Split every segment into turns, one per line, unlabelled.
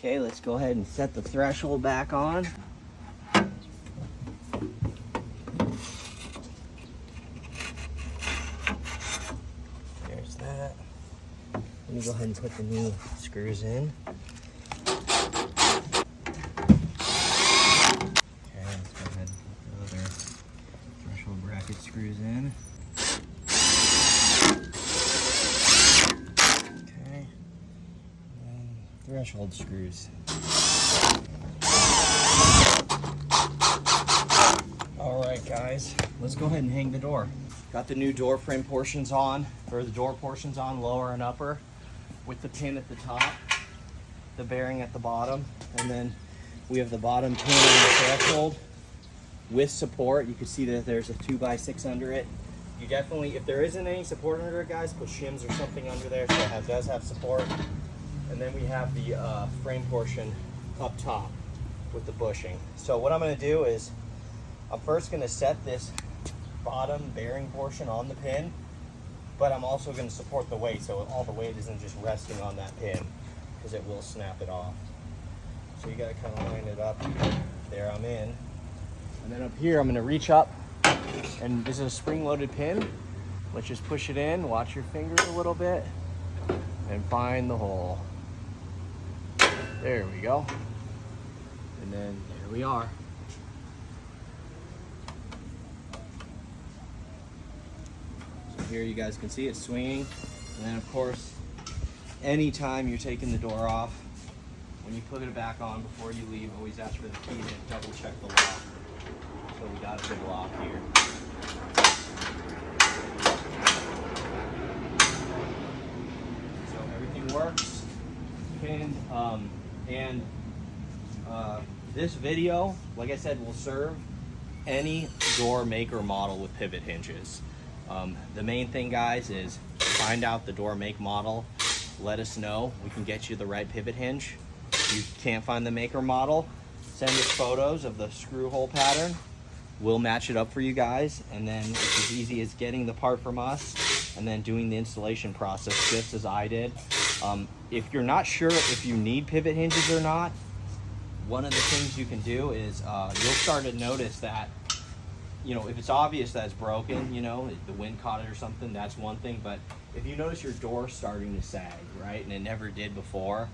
Okay, let's go ahead and set the threshold back on. There's that. Let me go ahead and put the new screws in. Okay, let's go ahead and put the other threshold bracket screws in. Okay, and threshold screws. All right, guys, let's go ahead and hang the door. Got the new door frame portions on, or the door portions on, lower and upper, with the pin at the top, the bearing at the bottom, and then we have the bottom pin on the threshold with support. You can see that there's a 2x6 under it. You definitely, if there isn't any support under it, guys, put shims or something under there so it does have support. And then we have the frame portion up top with the bushing. So what I'm going to do is I'm first going to set this bottom bearing portion on the pin, but I'm also going to support the weight so all the weight isn't just resting on that pin, because it will snap it off. So you got to kind of line it up. There, I'm in. And then up here I'm going to reach up, and this is a spring-loaded pin. Let's just push it in, watch your fingers a little bit, and find the hole. There we go. And then there we are. Here you guys can see it swinging. And then of course, anytime you're taking the door off, when you put it back on before you leave, always ask for the key to double check the lock. So we got a good lock here. So everything works. Pinned, and this video, like I said, will serve any door maker model with pivot hinges. The main thing, guys, is find out the door make model. Let us know. We can get you the right pivot hinge. If you can't find the maker model, send us photos of the screw hole pattern. We'll match it up for you guys, and then it's as easy as getting the part from us and then doing the installation process just as I did. If you're not sure if you need pivot hinges or not, one of the things you can do is you'll start to notice that, you know, if it's obvious that it's broken, you know, the wind caught it or something, that's one thing. But if you notice your door starting to sag, right, and it never did before,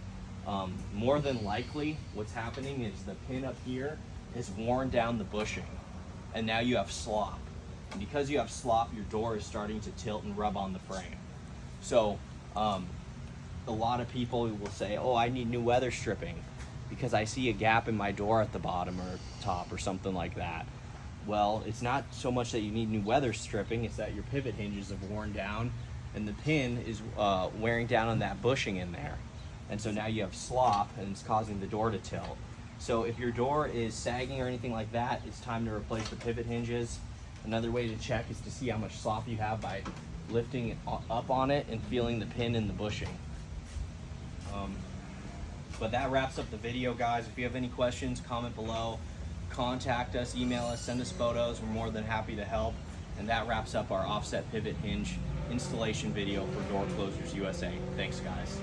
more than likely what's happening is the pin up here is worn down the bushing, and now you have slop. And because you have slop, your door is starting to tilt and rub on the frame. So a lot of people will say, oh, I need new weather stripping because I see a gap in my door at the bottom or top or something like that. Well, it's not so much that you need new weather stripping, it's that your pivot hinges have worn down and the pin is wearing down on that bushing in there. And so now you have slop and it's causing the door to tilt. So if your door is sagging or anything like that, it's time to replace the pivot hinges. Another way to check is to see how much slop you have by lifting it up on it and feeling the pin in the bushing. But that wraps up the video, guys. If you have any questions, comment below. Contact us, email us, send us photos. We're more than happy to help. And that wraps up our offset pivot hinge installation video for Door Closers USA. Thanks, guys.